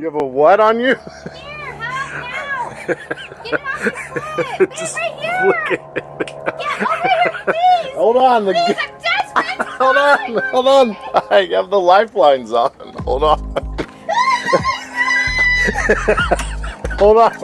You have a what on you? Here, how now? Get it off your foot. Just right here. look at it. Get over here, please. Hold on. Please, I'm desperate. Hold on. I have the lifelines on. Hold on. Hold on.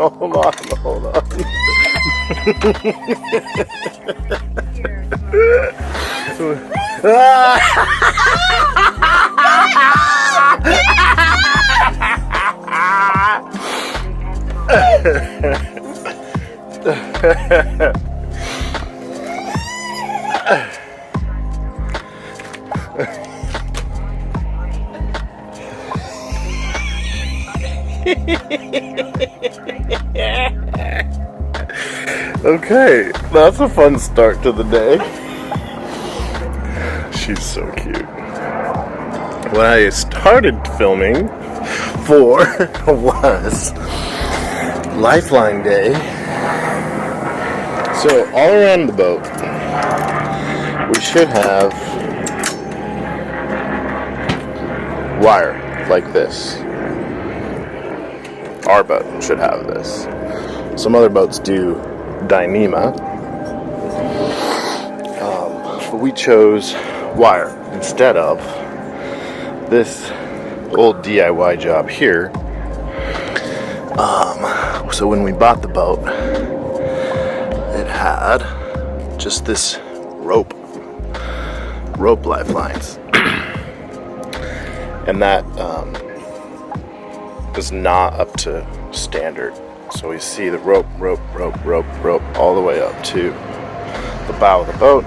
Okay, that's a fun start to the day. She's so cute. When I started filming was Lifeline Day. So all around the boat, we should have wire like this. Our boat should have this. Some other boats do Dyneema, but we chose wire instead of this old DIY job here. So when we bought the boat, it had just this rope lifelines, and that was not up to standard. So we see the rope all the way up to the bow of the boat.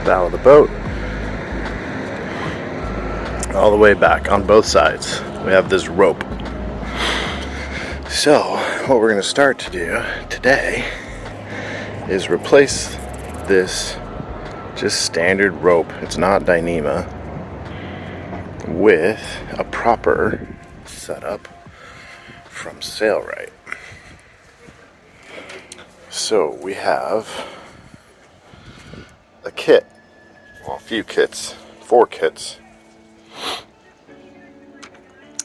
Bow of the boat. All the way back on both sides. We have this rope. So what we're going to start to do today is replace this just standard rope. It's not Dyneema, with a proper setup from Sailrite. So we have a kit, well, a few kits, 4 kits,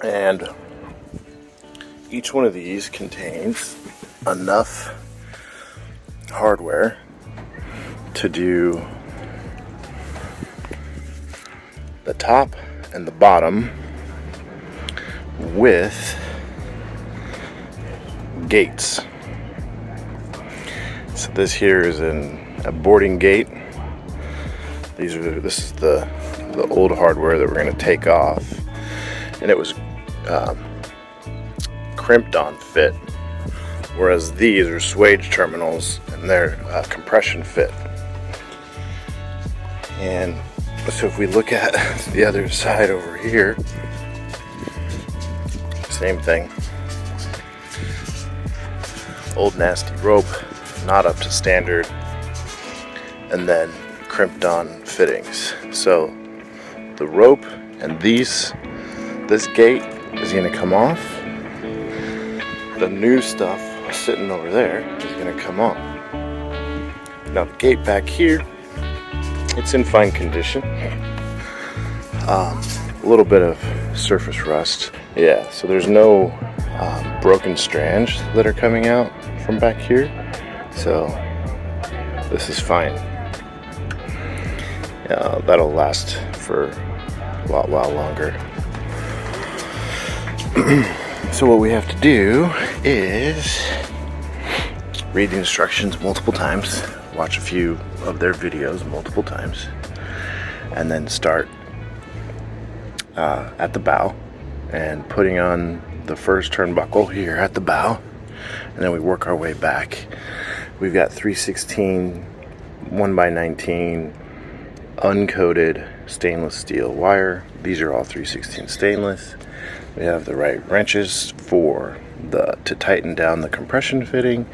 and each one of these contains enough hardware to do the top and the bottom with gates. So this here is a boarding gate. This is the old hardware that we're going to take off, and it was crimped on fit, whereas these are swage terminals and they're compression fit. And so if we look at the other side over here, same thing. Old nasty rope, not up to standard, and then crimped on fittings. So the rope and this gate is going to come off. The new stuff sitting over there is going to come on. Now the gate back here, it's in fine condition. A little bit of surface rust. Yeah, so there's no broken strands that are coming out from back here. So this is fine. That'll last for a while longer. So what we have to do is read the instructions multiple times, watch a few of their videos multiple times, and then start at the bow and putting on the first turnbuckle here at the bow, and then we work our way back. We've got 3/16 1x19 uncoated stainless steel wire. These are all 3/16 stainless. We have the right wrenches to tighten down the compression fitting,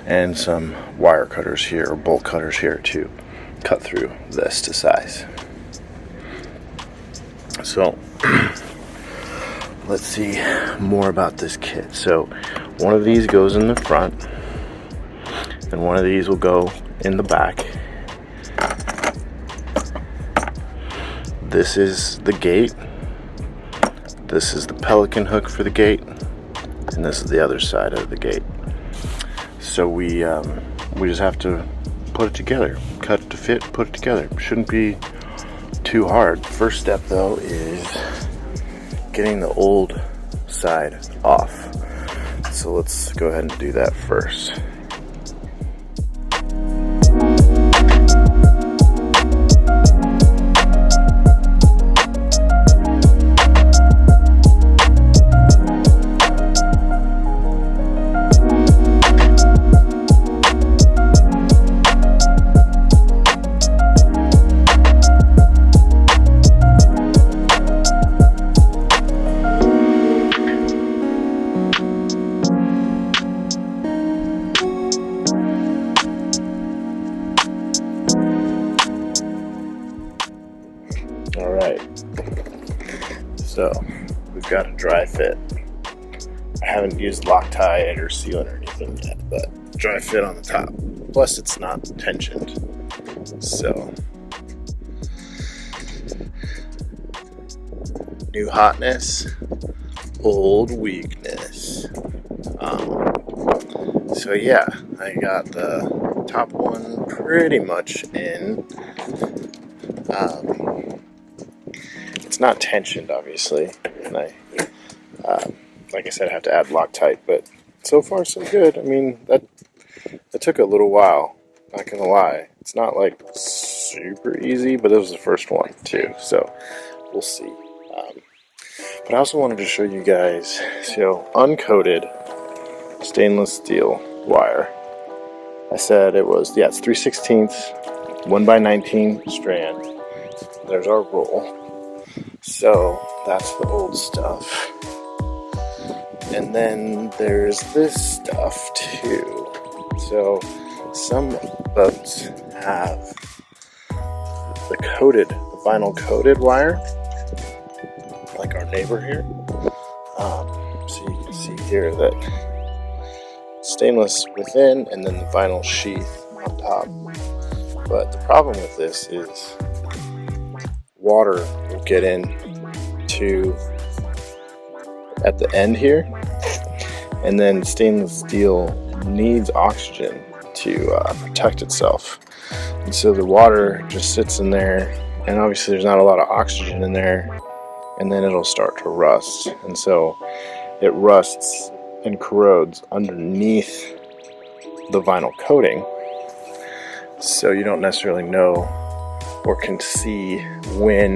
and some wire cutters here, or bolt cutters here, to cut through this to size. So let's see more about this kit. So one of these goes in the front, and one of these will go in the back. This is the gate. This is the pelican hook for the gate, and this is the other side of the gate. So we just have to put it together, cut to fit, put it together. Shouldn't be too hard. First step though is getting the old side off. So let's go ahead and do that first. So we've got a dry fit. I haven't used Loctite or sealant or anything yet, but dry fit on the top. Plus it's not tensioned. So new hotness, old weakness. So yeah, I got the top one pretty much in. It's not tensioned, obviously, and like I said, I have to add Loctite, but so far so good. I mean, that took a little while, not gonna lie. It's not like super easy, but it was the first one too, so we'll see. But I also wanted to show you guys, so uncoated stainless steel wire. I said it was, yeah, it's 3/16, 1x19 strand. There's our roll. So that's the old stuff. And then there's this stuff too. So some boats have the vinyl coated wire, like our neighbor here. So you can see here that stainless within and then the vinyl sheath on top. But the problem with this is water will get in to at the end here, and then stainless steel needs oxygen to protect itself, and so the water just sits in there, and obviously there's not a lot of oxygen in there, and then it'll start to rust, and so it rusts and corrodes underneath the vinyl coating, so you don't necessarily know or can see when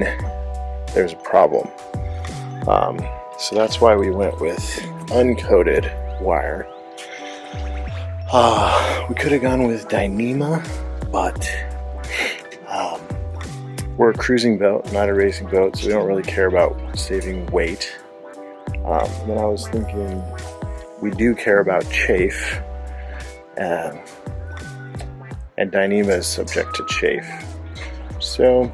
there's a problem. So that's why we went with uncoated wire. We could have gone with Dyneema, but we're a cruising boat, not a racing boat, so we don't really care about saving weight. And then I was thinking we do care about chafe, and Dyneema is subject to chafe. So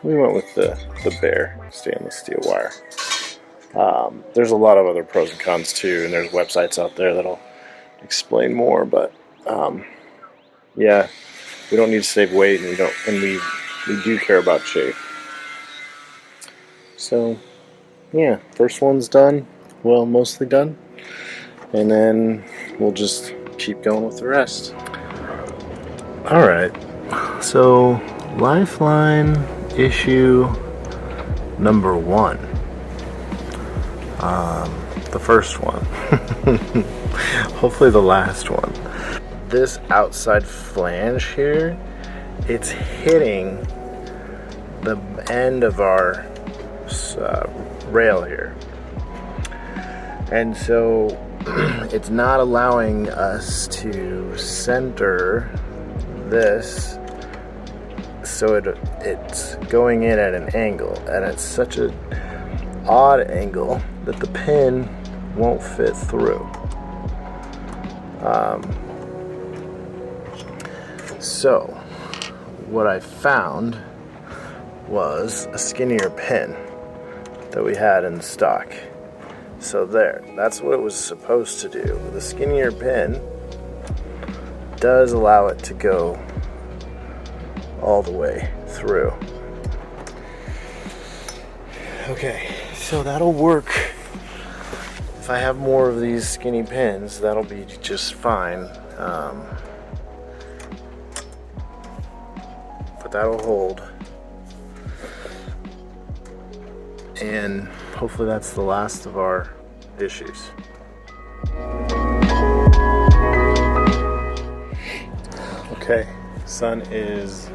we went with the bare stainless steel wire. There's a lot of other pros and cons too, and there's websites out there that'll explain more, but yeah, we don't need to save weight, and we do care about shape. So yeah, first one's done, well, mostly done, and then we'll just keep going with the rest. Alright, so Lifeline issue number 1. The first one. Hopefully the last one. This outside flange here, it's hitting the end of our rail here. And so it's not allowing us to center this, so it's going in at an angle, and it's such an odd angle that the pin won't fit through. So what I found was a skinnier pin that we had in stock. So that's what it was supposed to do. The skinnier pin does allow it to go all the way through. So that'll work. If I have more of these skinny pins, that'll be just fine. But that'll hold. And hopefully that's the last of our issues. Okay, sun is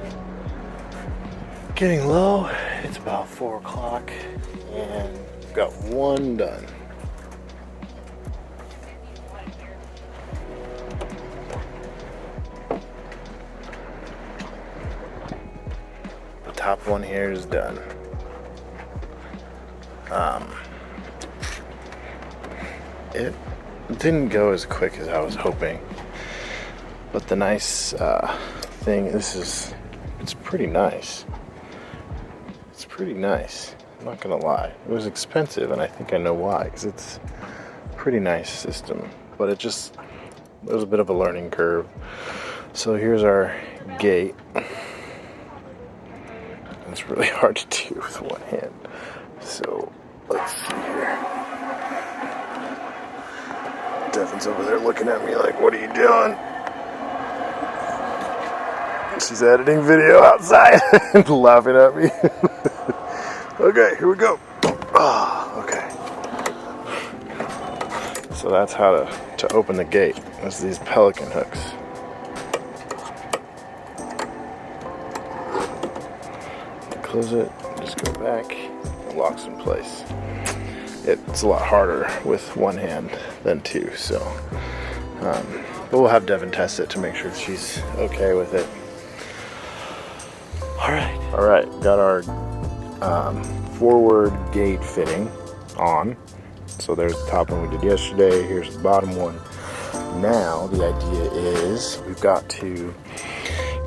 getting low. It's about 4 o'clock and we've got one done. The top one here is done. It didn't go as quick as I was hoping, but the nice thing, it's pretty nice. It's pretty nice, I'm not gonna lie. It was expensive, and I think I know why, because it's a pretty nice system, but it was a bit of a learning curve. So here's our gate. It's really hard to do with one hand. So let's see here. Devin's over there looking at me like, what are you doing? She's editing video outside and laughing at me. Okay, here we go. Oh, okay. So that's how to open the gate. There's these pelican hooks. Close it, just go back, it locks in place. It's a lot harder with one hand than two, so but we'll have Devin test it to make sure she's okay with it. All right, got our forward gate fitting on. So there's the top one we did yesterday, here's the bottom one. Now the idea is we've got to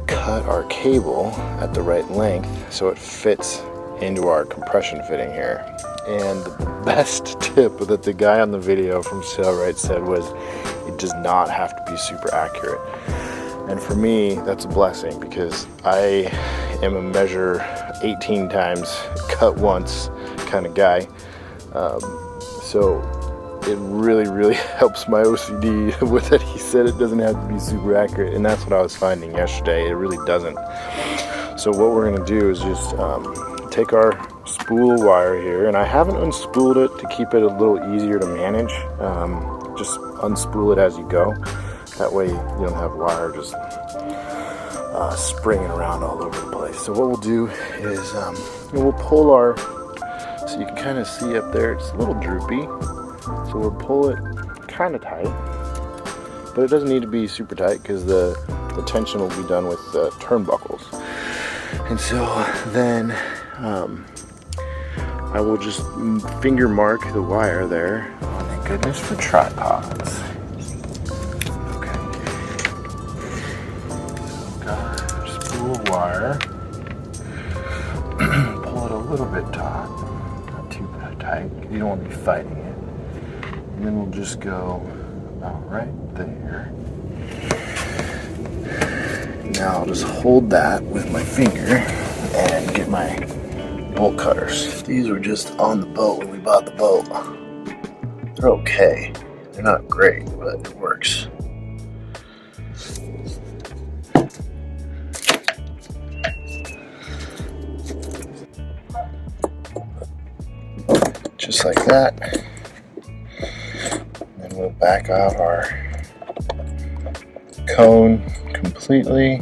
cut our cable at the right length so it fits into our compression fitting here. And the best tip that the guy on the video from Sailrite said was it does not have to be super accurate. And for me, that's a blessing because I am a measure 18 times, cut once kind of guy. So it really helps my OCD with it. He said it doesn't have to be super accurate, and that's what I was finding yesterday. It really doesn't. So what we're gonna do is just take our spool wire here, and I haven't unspooled it to keep it a little easier to manage. Just unspool it as you go. That way you don't have wire just springing around all over the place. So what we'll do is we'll pull our, so you can kind of see up there, it's a little droopy. So we'll pull it kind of tight, but it doesn't need to be super tight because the tension will be done with the turnbuckles. And so then I will just finger mark the wire there. Oh, thank goodness for tripods. Okay. So got our spool wire. Pull it a little bit taut, not too tight. You don't want to be fighting it. And then we'll just go about right there. Now I'll just hold that with my finger and get my bolt cutters. These were just on the boat when we bought the boat. They're okay. They're not great, but it works. Just like that. And we'll back out our cone completely.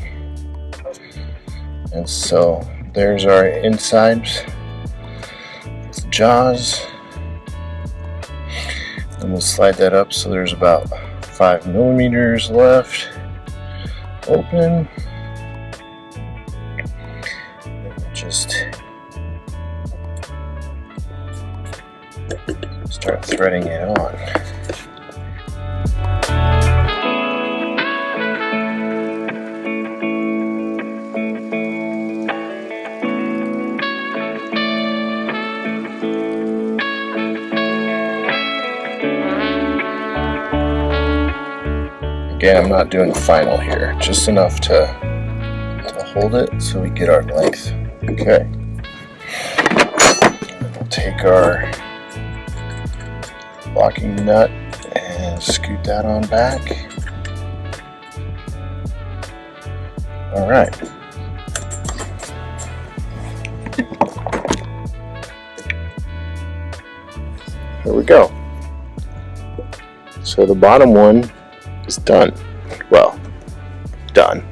And so there's our insides, jaws. And we'll slide that up so there's about 5 millimeters left open. And we'll just start threading it on. Again, I'm not doing final here, just enough to hold it so we get our length. Okay. And then we'll take our locking nut and scoot that on back. All right. Here we go. So the bottom one is done. Well, done.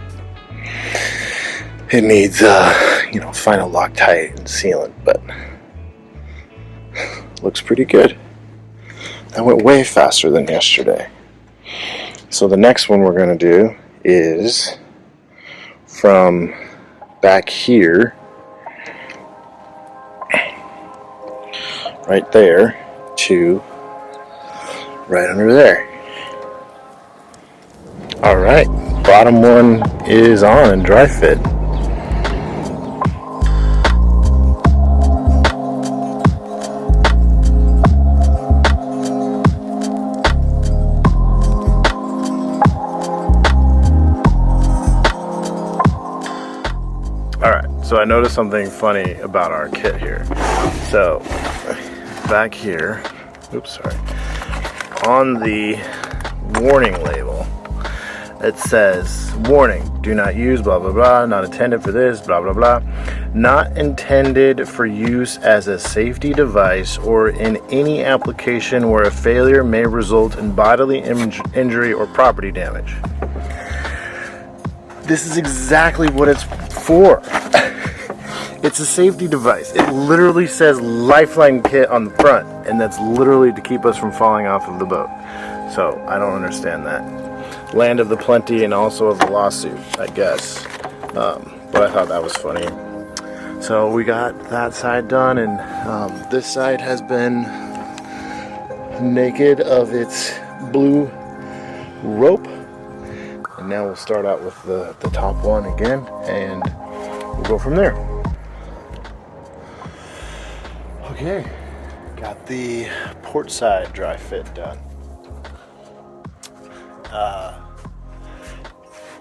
It needs, final Loctite and sealant, but looks pretty good. That went way faster than yesterday. So the next one we're going to do is from back here, right there, to right under there. All right, bottom one is on and dry fit. All right, so I noticed something funny about our kit here. So back here, on the warning label, it says, warning, do not use blah blah blah, not intended for this, blah blah blah, not intended for use as a safety device or in any application where a failure may result in bodily injury or property damage. This is exactly what it's for. It's a safety device. It literally says Lifeline kit on the front, and that's literally to keep us from falling off of the boat. So I don't understand that. Land of the plenty and also of the lawsuit, I guess. But I thought that was funny. So we got that side done, and this side has been naked of its blue rope. And now we'll start out with the top one again, and we'll go from there. Okay, got the port side dry fit done.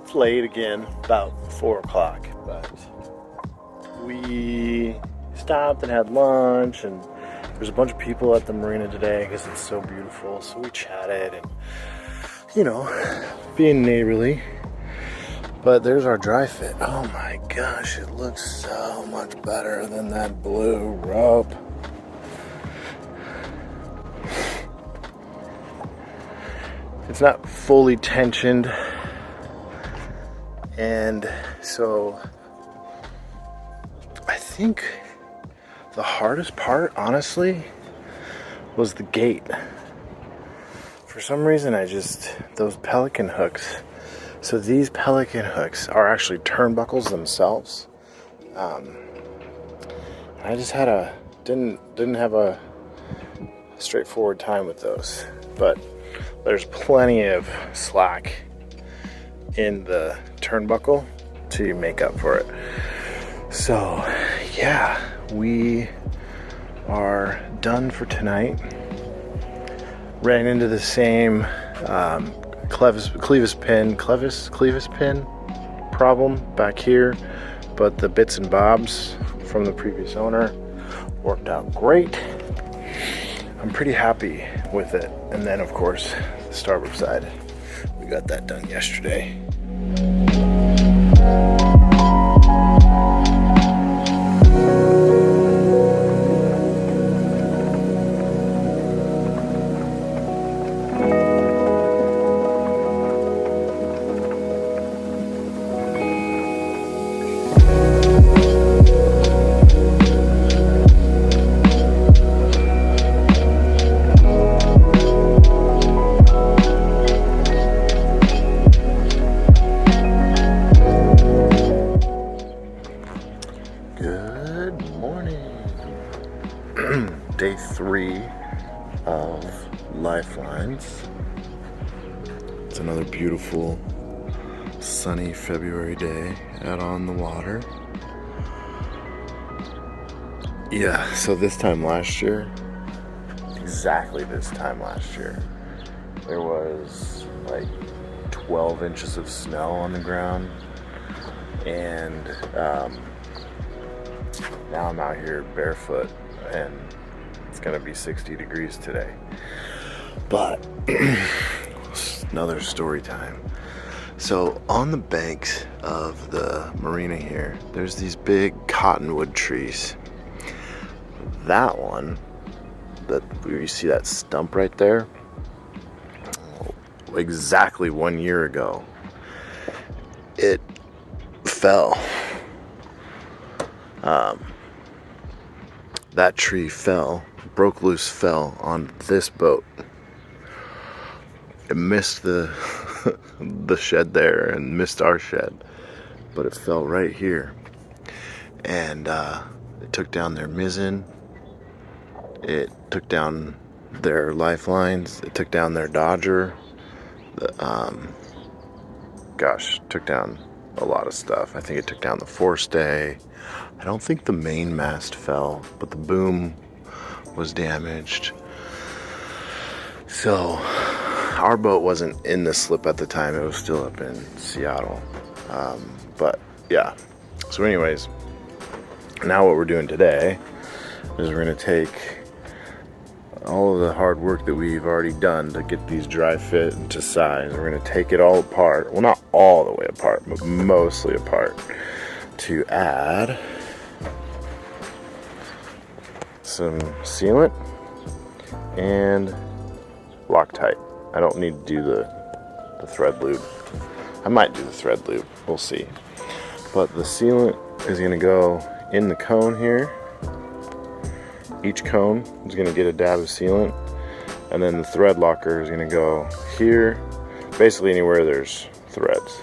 It's late again, about 4 o'clock, but we stopped and had lunch, and there's a bunch of people at the marina today because it's so beautiful, so we chatted and, being neighborly. But there's our dry fit. Oh my gosh, it looks so much better than that blue rope. It's not fully tensioned, and so I think the hardest part, honestly, was the gate. For some reason, those pelican hooks. So these pelican hooks are actually turnbuckles themselves. I just didn't have a straightforward time with those, but there's plenty of slack in the turnbuckle to make up for it. So yeah, we are done for tonight. Ran into the same clevis pin problem back here, but the bits and bobs from the previous owner worked out great. I'm pretty happy with it. And then of course the starboard side, we got that done yesterday. Day 3 of Lifelines. It's another beautiful sunny February day out on the water. Yeah, so this time last year, exactly this time last year, there was like 12 inches of snow on the ground, and now I'm out here barefoot, and it's gonna be 60 degrees today. But another story time. So on the banks of the marina here, there's these big cottonwood trees. That one, that you see that stump right there, exactly 1 year ago, it fell. That tree fell, broke loose, fell on this boat. It missed the the shed there and missed our shed, but it fell right here. And it took down their mizzen. It took down their lifelines. It took down their dodger. Took down a lot of stuff. I think it took down the forestay. I don't think the main mast fell, but the boom was damaged. So our boat wasn't in the slip at the time. It was still up in Seattle. But yeah. So anyways, now what we're doing today is we're going to take all of the hard work that we've already done to get these dry fit into size. We're going to take it all apart. Well, not all the way apart, but mostly apart, to add some sealant and Loctite. I don't need to do the thread lube. I might do the thread lube. We'll see. But the sealant is going to go in the cone here. Each cone is going to get a dab of sealant, and then the thread locker is going to go here, basically anywhere there's threads.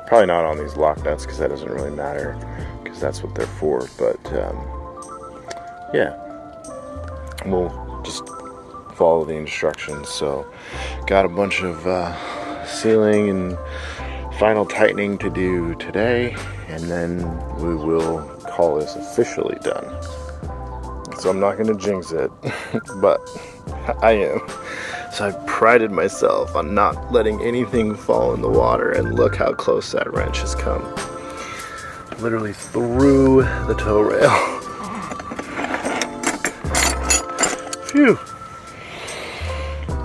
Probably not on these lock nuts because that doesn't really matter, because that's what they're for. But yeah, we'll just follow the instructions. So got a bunch of sealing and final tightening to do today, and then we will call this officially done. So I'm not going to jinx it, but I am. So I prided myself on not letting anything fall in the water, and look how close that wrench has come. Literally through the tow rail. Phew.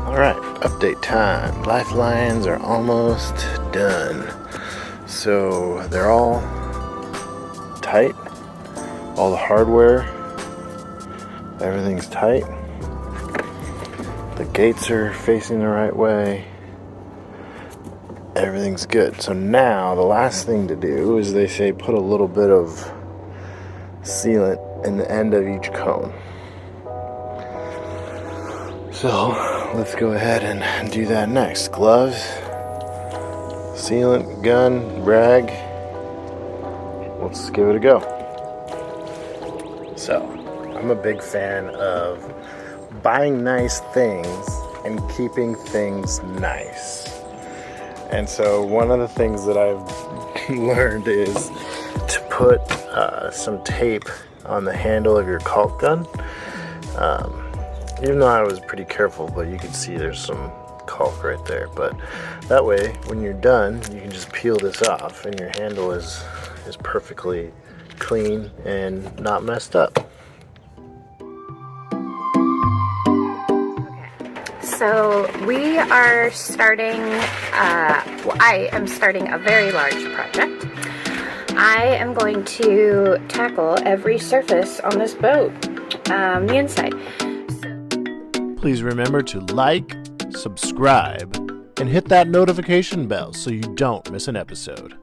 Alright, update time. Lifelines are almost done. So they're all tight. All the hardware, everything's tight. The gates are facing the right way. Everything's good. So now the last thing to do is, they say, put a little bit of sealant in the end of each cone. So let's go ahead and do that next. Gloves, sealant, gun, rag. Let's give it a go. So, I'm a big fan of buying nice things and keeping things nice. And so one of the things that I've learned is to put some tape on the handle of your caulk gun. Even though I was pretty careful, but you can see there's some caulk right there. But that way, when you're done, you can just peel this off, and your handle is perfectly clean and not messed up. Okay, so we are starting, I am starting a very large project. I am going to tackle every surface on this boat, the inside. Please remember to like, subscribe, and hit that notification bell so you don't miss an episode.